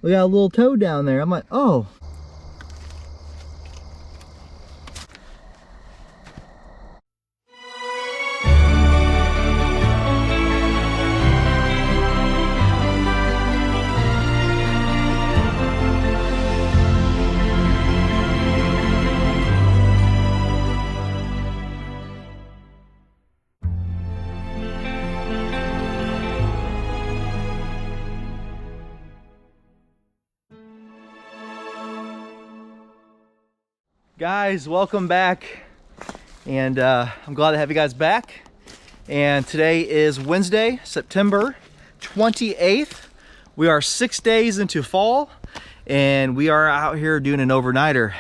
we got a little toad down there. I'm like, oh. Guys, welcome back, and I'm glad to have you guys back. And today is Wednesday, September 28th. We are 6 days into fall, and we are out here doing an overnighter.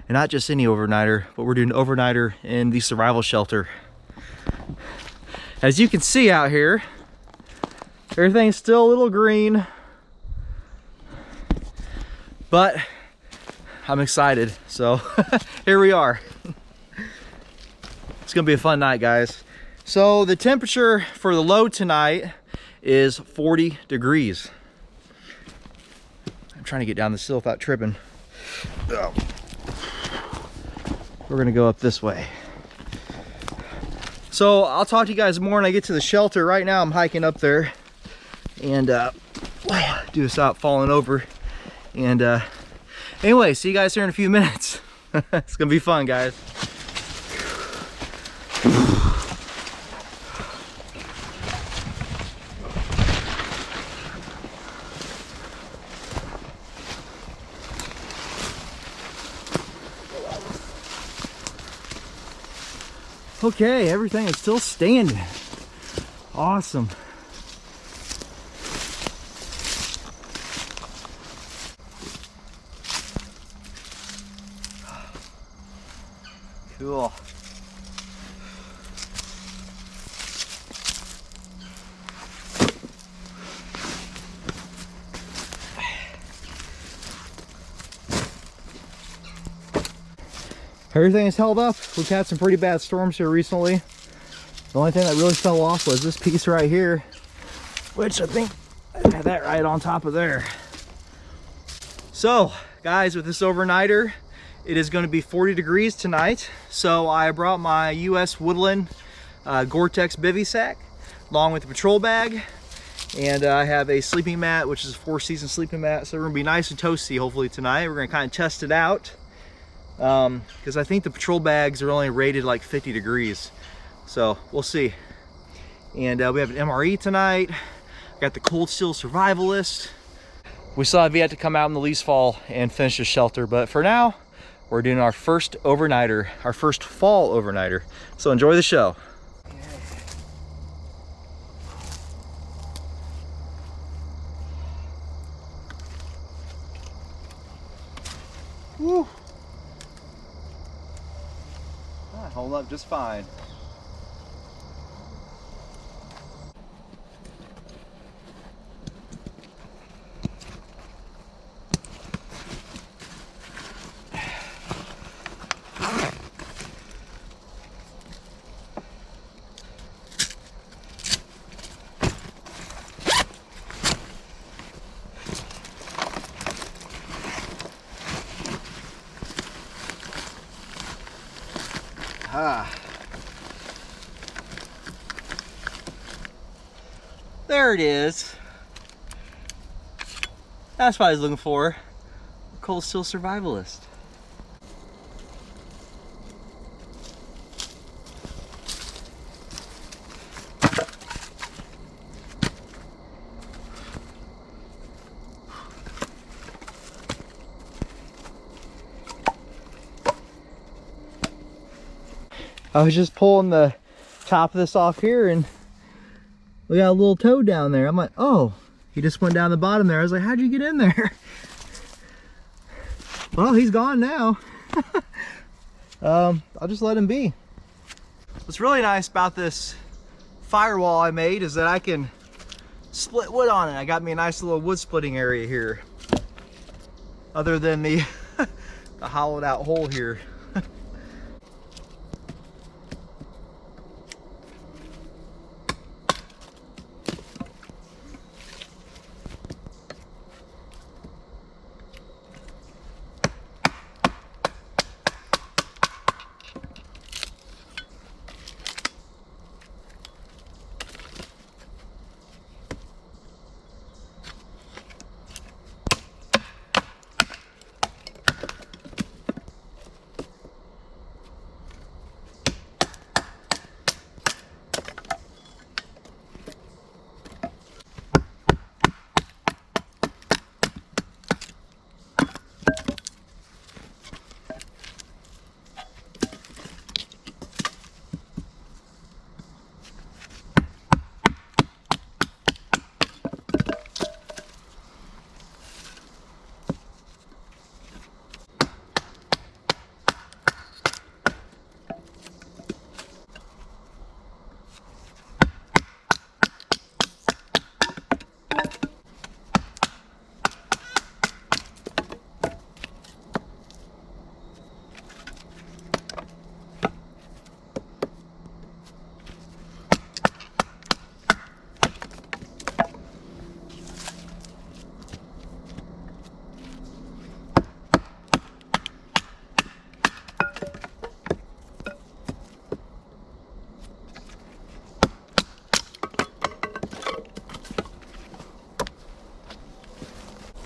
And not just any overnighter, but we're doing an overnighter in the survival shelter. As you can see out here, everything's still a little green, but I'm excited, so here we are. It's gonna be a fun night, guys. So the temperature for the low tonight is 40 degrees. I'm trying to get down the sill without tripping. Oh. We're gonna go up this way. So I'll talk to you guys more when I get to the shelter. Right now I'm hiking up there, and do this out falling over, and anyway, see you guys here in a few minutes. It's gonna be fun, guys. Okay, everything is still standing. Awesome. Cool. Everything is held up. We've had some pretty bad storms here recently. The only thing that really fell off was this piece right here, which I think I had that right on top of there. So, guys, with this overnighter, it is going to be 40 degrees tonight. So I brought my US Woodland Gore-Tex bivy sack along with the patrol bag, and I have a sleeping mat, which is a 4-season sleeping mat. So we're gonna be nice and toasty hopefully tonight. We're gonna kind of test it out because I think the patrol bags are only rated like 50 degrees. So we'll see. And we have an MRE tonight. Got the Cold Steel Survivalist. We still have yet to come out in the lease fall and finish the shelter, but for now, we're doing our first overnighter, our first fall overnighter. So enjoy the show. Woo. That hold up just fine. There it is. That's what I was looking for. Cold Steel Survivalist. I was just pulling the top of this off here, and we got a little toad down there. I'm like, oh, he just went down the bottom there. I was like, how'd you get in there? Well, he's gone now. I'll just let him be. What's really nice about this firewall I made is that I can split wood on it. I got me a nice little wood splitting area here, other than the, the hollowed out hole here.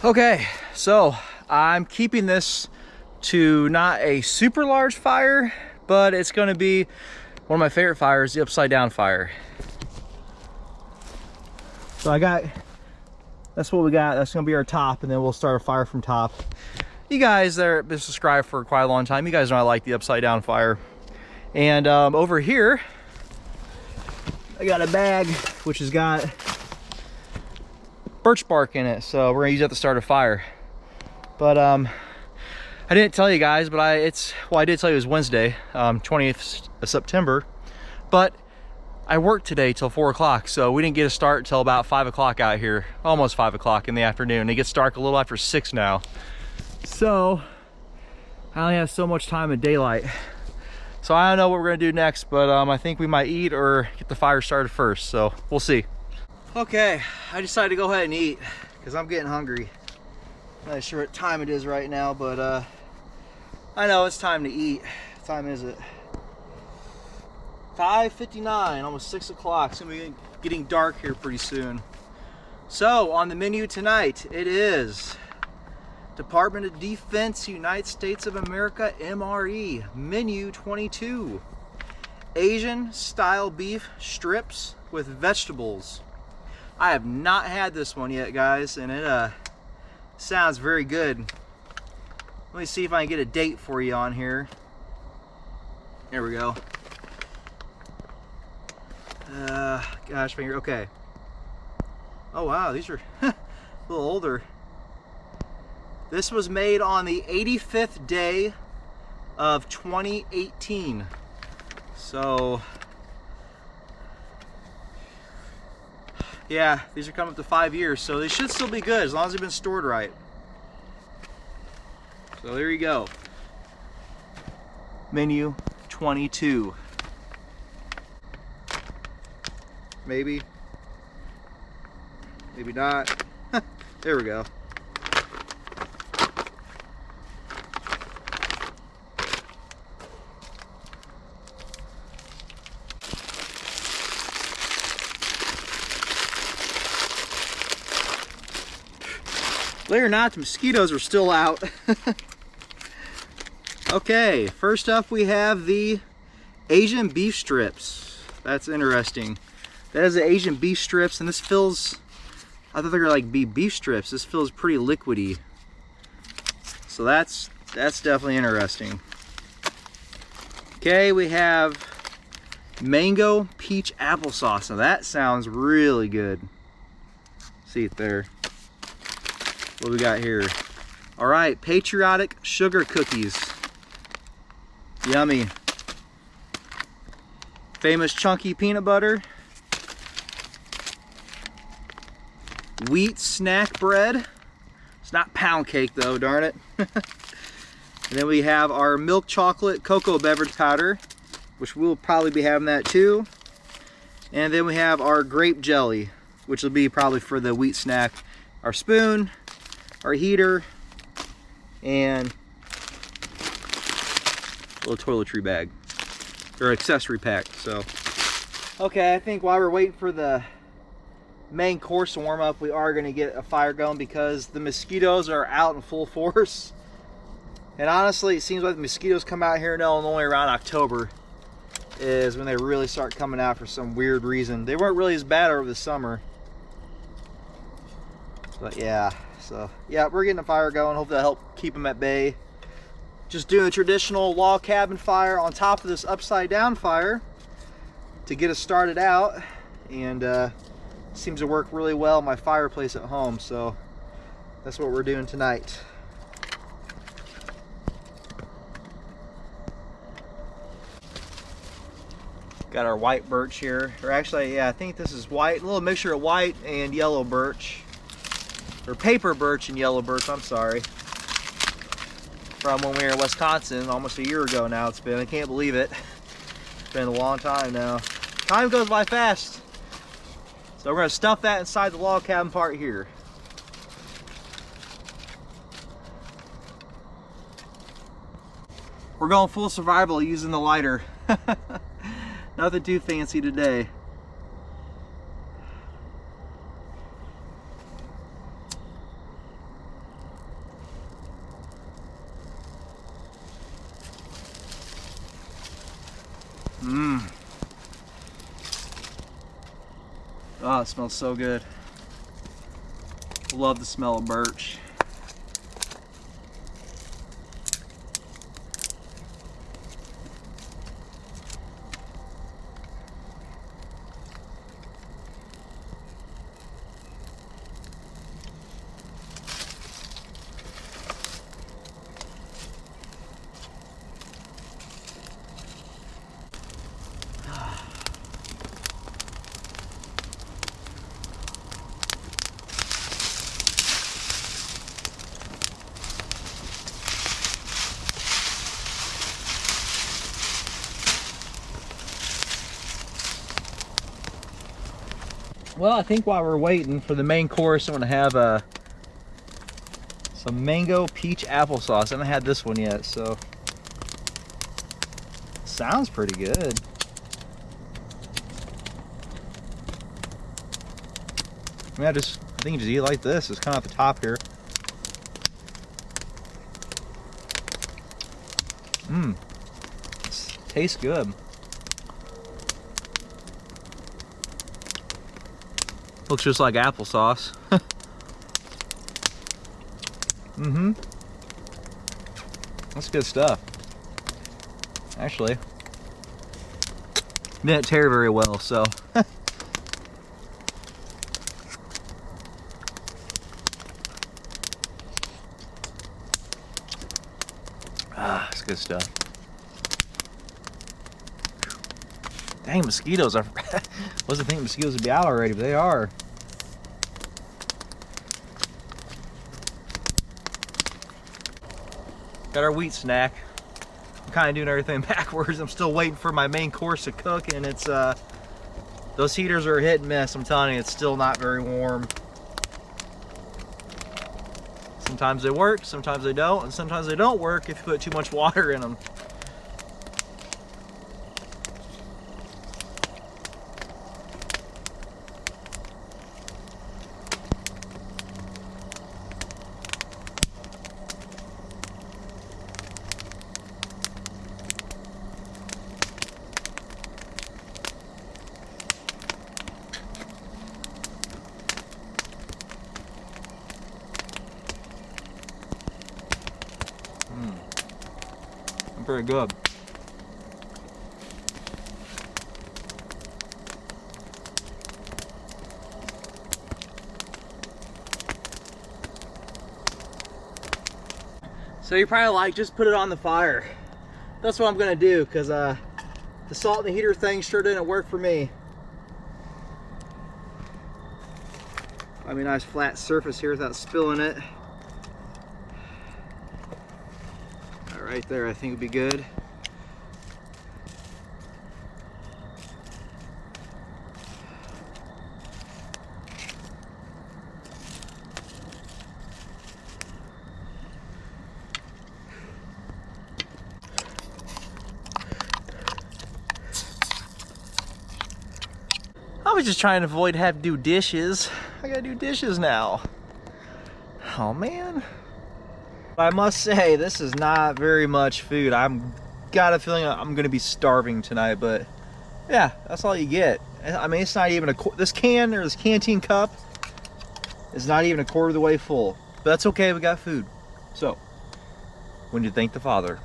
Okay, so I'm keeping this to not a super large fire, but it's going to be one of my favorite fires, the upside down fire. So that's what we got. That's going to be our top, and then we'll start a fire from top. You guys that have been subscribed for quite a long time, you guys know I like the upside down fire. And over here, I got a bag which has got birch bark in it, so we're gonna use that to start a fire. But I didn't tell you guys, but I did tell you it was Wednesday, 20th of September, but I worked today till 4 o'clock, so we didn't get a start till about 5 o'clock out here, almost 5 o'clock in the afternoon. It gets dark a little after 6 now, so I only have so much time in daylight. So I don't know what we're gonna do next, but I think we might eat or get the fire started first, so we'll see. Okay, I decided to go ahead and eat because I'm getting hungry. Not sure what time it is right now, but I know it's time to eat. What time is it? 5:59, almost 6 o'clock. It's gonna be getting dark here pretty soon. So on the menu tonight, it is Department of Defense, United States of America, MRE, menu 22. Asian style beef strips with vegetables. I have not had this one yet, guys, and it sounds very good. Let me see if I can get a date for you on here. There we go. Gosh, finger, okay. Oh wow, these are a little older. This was made on the 85th day of 2018. So, yeah, these are coming up to 5 years, so they should still be good as long as they've been stored right. So there you go. Menu 22. Maybe. Maybe not. There we go. Believe it or not, the mosquitoes are still out. Okay, first up we have the Asian beef strips. That's interesting. That is the Asian beef strips, and this feels, I thought they were like beef strips. This feels pretty liquidy. So that's definitely interesting. Okay, we have mango peach applesauce. Now that sounds really good. See it there. What we got here? All right, patriotic sugar cookies. Yummy. Famous chunky peanut butter. Wheat snack bread. It's not pound cake though, darn it. And then we have our milk chocolate cocoa beverage powder, which we'll probably be having that too. And then we have our grape jelly, which will be probably for the wheat snack. Our spoon, our heater, and a little toiletry bag, or accessory pack. So, okay, I think while we're waiting for the main course to warm up, we are going to get a fire going because the mosquitoes are out in full force. And honestly, it seems like the mosquitoes come out here in Illinois around October is when they really start coming out for some weird reason. They weren't really as bad over the summer. But yeah, so yeah, we're getting a fire going. Hopefully that'll help keep them at bay. Just doing a traditional log cabin fire on top of this upside down fire to get us started out, and seems to work really well in my fireplace at home. So that's what we're doing tonight. Got our white birch here, or actually, yeah, I think this is white, a little mixture of white and yellow birch, or paper birch and yellow birch, I'm sorry, from when we were in Wisconsin almost a year ago now. It's been, I can't believe it. It's been a long time now. Time goes by fast. So we're going to stuff that inside the log cabin part here. We're going full survival using the lighter. Nothing too fancy today. Oh, it smells so good. Love the smell of birch. Well, I think while we're waiting for the main course, I'm gonna have some mango peach applesauce. I haven't had this one yet, so sounds pretty good. I mean, I think you just eat it like this. It's kind of at the top here. Mmm, tastes good. Looks just like applesauce. Mm-hmm. That's good stuff. Actually, didn't tear very well, so. Ah, it's good stuff. Dang, mosquitoes. I wasn't thinking mosquitoes would be out already, but they are. Got our wheat snack. I'm kind of doing everything backwards. I'm still waiting for my main course to cook, and it's those heaters are hit and miss. I'm telling you, it's still not very warm. Sometimes they work, sometimes they don't, and sometimes they don't work if you put too much water in them. Very good. So you're probably like, just put it on the fire. That's what I'm gonna do, because the salt in the heater thing sure didn't work for me. I mean, nice flat surface here without spilling it. Right there, I think would be good. I was just trying to avoid having to do dishes. I gotta do dishes now. Oh man. I must say, this is not very much food. I'm got a feeling I'm gonna be starving tonight, but yeah, that's all you get. I mean, it's not even this can or this canteen cup is not even a quarter of the way full. But that's okay, we got food. So, when you thank the Father.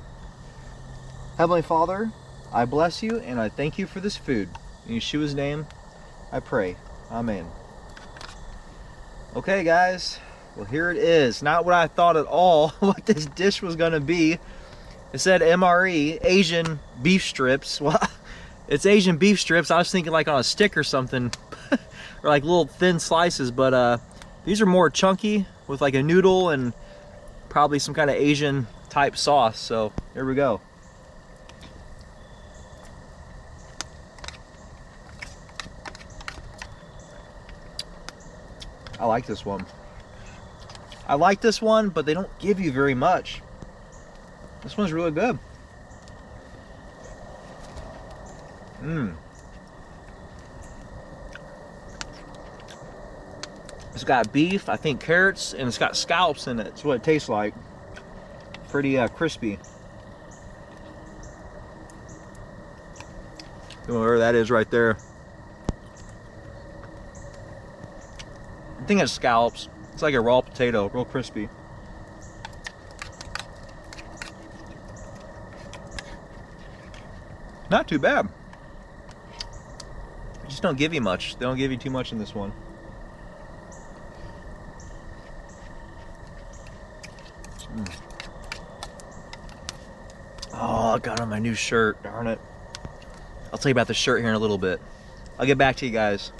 Heavenly Father, I bless you and I thank you for this food. In Yeshua's name, I pray. Amen. Okay, guys. Well, here it is. Not what I thought at all what this dish was going to be. It said MRE, Asian beef strips. Well, it's Asian beef strips. I was thinking like on a stick or something. Or like little thin slices. But these are more chunky with like a noodle and probably some kind of Asian type sauce. So here we go. I like this one. I like this one, but they don't give you very much. This one's really good. It's got beef, I think carrots, and it's got scallops in it. That's what it tastes like. Pretty crispy. Whatever that is right there. think it's scallops. It's like a raw potato, real crispy. Not too bad. They just don't give you much. They don't give you too much in this one. Oh, I got on my new shirt, darn it. I'll tell you about the shirt here in a little bit. I'll get back to you guys.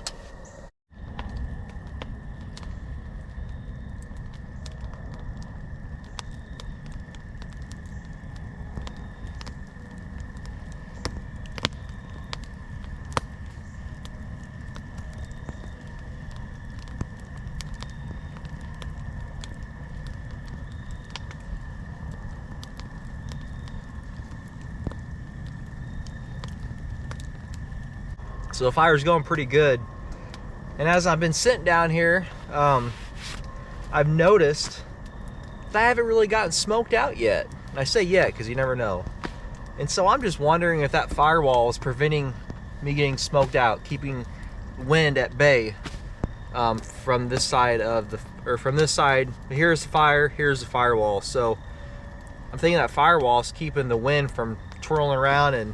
So the fire's going pretty good. And as I've been sitting down here, I've noticed that I haven't really gotten smoked out yet. And I say yet because you never know. And so I'm just wondering if that firewall is preventing me getting smoked out, keeping wind at bay from this side of the, or from this side. Here's the fire, here's the firewall. So I'm thinking that firewall is keeping the wind from twirling around and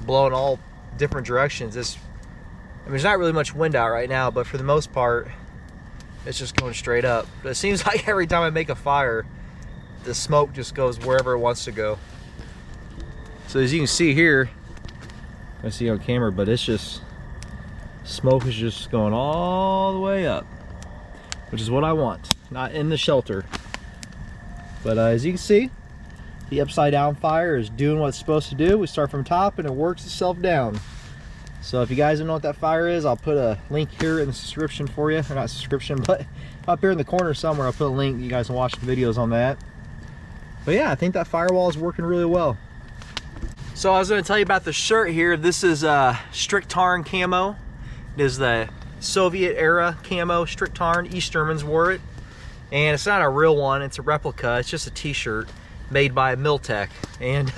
blowing all different directions. I mean, there's not really much wind out right now, but for the most part, it's just going straight up. But it seems like every time I make a fire, the smoke just goes wherever it wants to go. So as you can see here, I see on camera, but it's just, smoke is just going all the way up, which is what I want, not in the shelter. But as you can see, the upside down fire is doing what it's supposed to do. We start from top and it works itself down. So if you guys don't know what that fire is, I'll put a link here in the description for you. Or not description, but up here in the corner somewhere, I'll put a link. You guys can watch the videos on that. But yeah, I think that firewall is working really well. So I was going to tell you about the shirt here. This is Strict Tarn camo. It is the Soviet era camo, Strict Tarn. East Germans wore it. And it's not a real one, it's a replica. It's just a t-shirt made by Miltech. And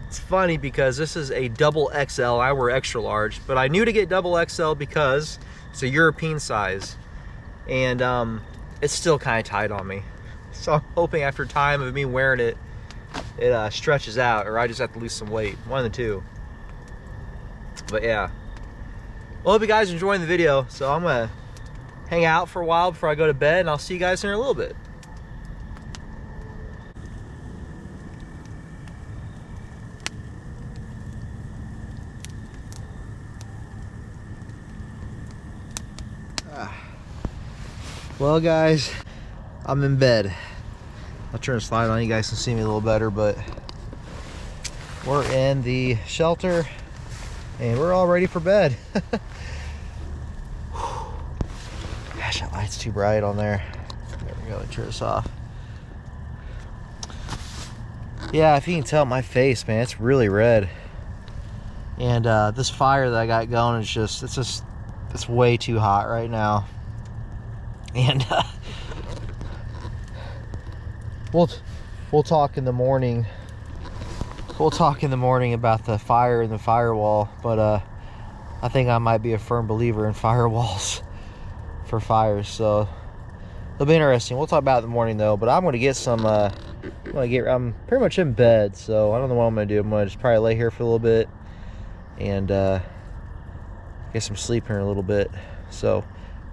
it's funny because this is a double XL. I wear extra large, but I knew to get double XL because it's a European size. And it's still kind of tight on me. So I'm hoping after time of me wearing it, it stretches out, or I just have to lose some weight. One of the two. But yeah. Well, hope you guys are enjoying the video. So I'm gonna hang out for a while before I go to bed, and I'll see you guys in a little bit. Well guys, I'm in bed. I'll turn the slide on, you guys can see me a little better, but we're in the shelter and we're all ready for bed. Gosh, that light's too bright on there. There we go, let me turn this off. Yeah, if you can tell my face, man, it's really red. And this fire that I got going is just, it's way too hot right now. And we'll talk in the morning. We'll talk in the morning about the fire and the firewall. But I think I might be a firm believer in firewalls for fires. So it'll be interesting. We'll talk about it in the morning though. But I'm gonna get some. I'm pretty much in bed, so I don't know what I'm gonna do. I'm gonna just probably lay here for a little bit and get some sleep here in a little bit. So,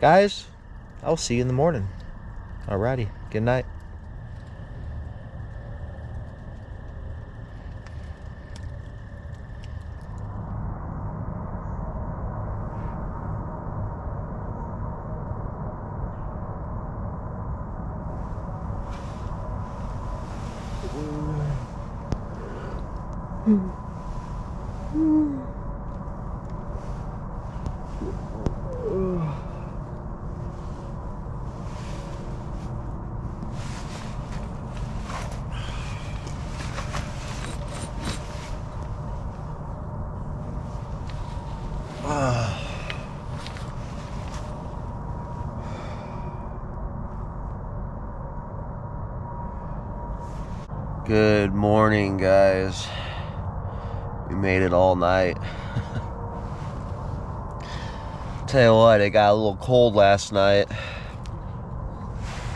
guys, I'll see you in the morning. Alrighty, good night. Good morning, guys. We made it all night. Tell you what, it got a little cold last night.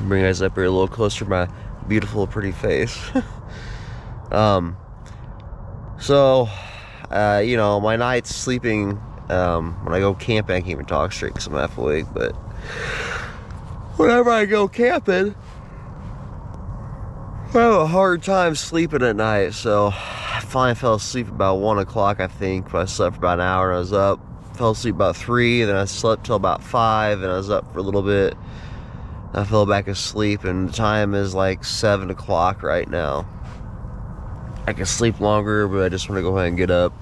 Bring you guys up here a little closer to my beautiful, pretty face. So, you know, my nights sleeping, when I go camping, I can't even talk straight because I'm half awake, but whenever I go camping, I have a hard time sleeping at night. So I finally fell asleep about 1 o'clock, I think. But I slept for about an hour and I was up. Fell asleep about 3, then I slept till about 5, and I was up for a little bit. I fell back asleep, and the time is like 7 o'clock right now. I can sleep longer, but I just want to go ahead and get up.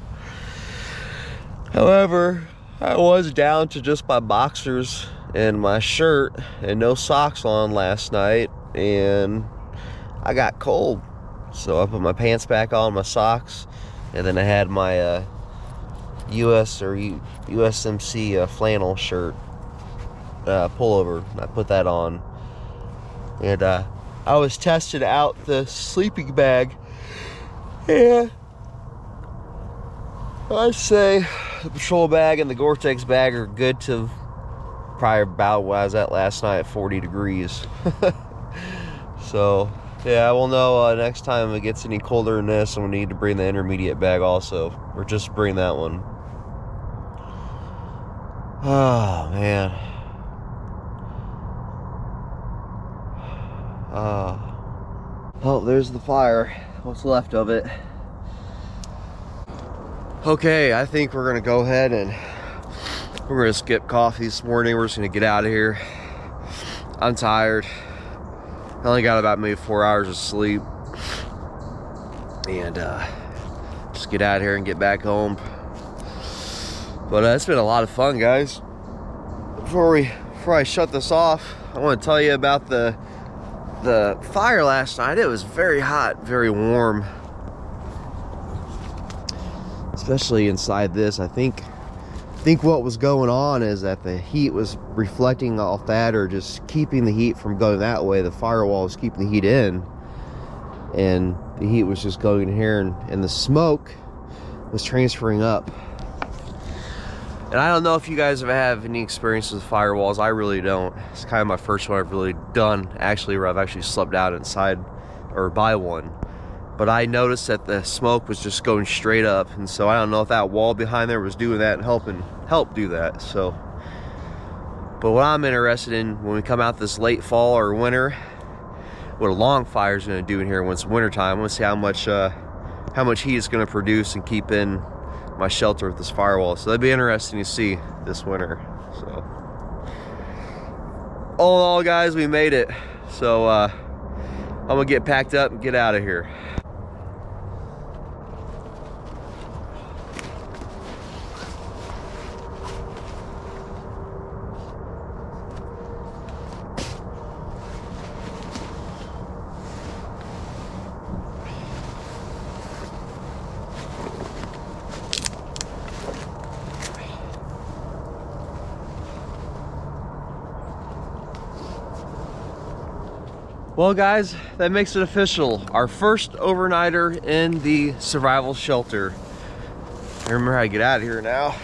However, I was down to just my boxers and my shirt and no socks on last night, and I got cold. So I put my pants back on, my socks, and then I had my US or USMC flannel shirt pullover. I put that on, and I was testing out the sleeping bag, and I'd say the patrol bag and the Gore-Tex bag are good to probably about where I was at last night at 40 degrees. So yeah, we'll know next time it gets any colder than this, I'm gonna need to bring the intermediate bag also, or just bring that one. Oh man. Oh, there's the fire. What's left of it. Okay, I think we're gonna go ahead and we're gonna skip coffee this morning. We're just gonna get out of here. I'm tired. I only got about maybe 4 hours of sleep, and just get out of here and get back home. But it's been a lot of fun, guys. Before I shut this off, I want to tell you about the fire last night. It was very hot, very warm, especially inside this. I think what was going on is that the heat was reflecting off that, or just keeping the heat from going that way. The firewall was keeping the heat in, and the heat was just going in here, and the smoke was transferring up. And I don't know if you guys have any experience with firewalls. I really don't. It's kind of my first one I've really done, actually, where I've actually slept out inside or by one. But I noticed that the smoke was just going straight up, and so I don't know if that wall behind there was doing that and help do that. So, but what I'm interested in when we come out this late fall or winter, what a long fire is going to do in here when it's winter time. I want to see how much heat it's going to produce and keep in my shelter with this firewall. So that'd be interesting to see this winter. So all in all, guys, we made it. So I'm gonna get packed up and get out of here. Well, guys, that makes it official. Our first overnighter in the survival shelter. I remember how to get out of here now.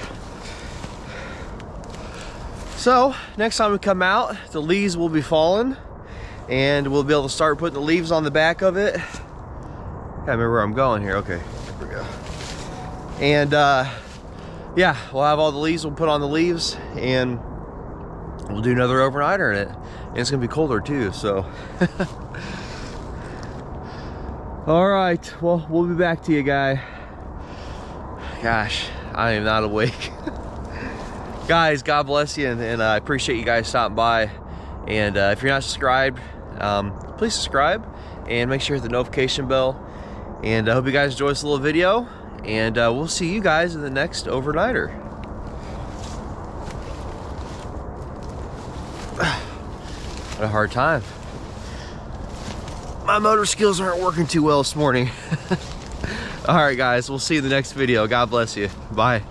So, next time we come out, the leaves will be falling, and we'll be able to start putting the leaves on the back of it. Can't remember where I'm going here. Okay, here we go. And yeah, we'll have all the leaves. We'll put on the leaves, and we'll do another overnighter in it. And it's gonna be colder too, so. All right, well, we'll be back to you, guy. Gosh, I am not awake. Guys, God bless you, and I appreciate you guys stopping by. And if you're not subscribed, please subscribe and make sure you hit the notification bell. And I hope you guys enjoy this little video, and we'll see you guys in the next overnighter. A hard time. My motor skills aren't working too well this morning. All right, guys, we'll see you in the next video. God bless you. Bye.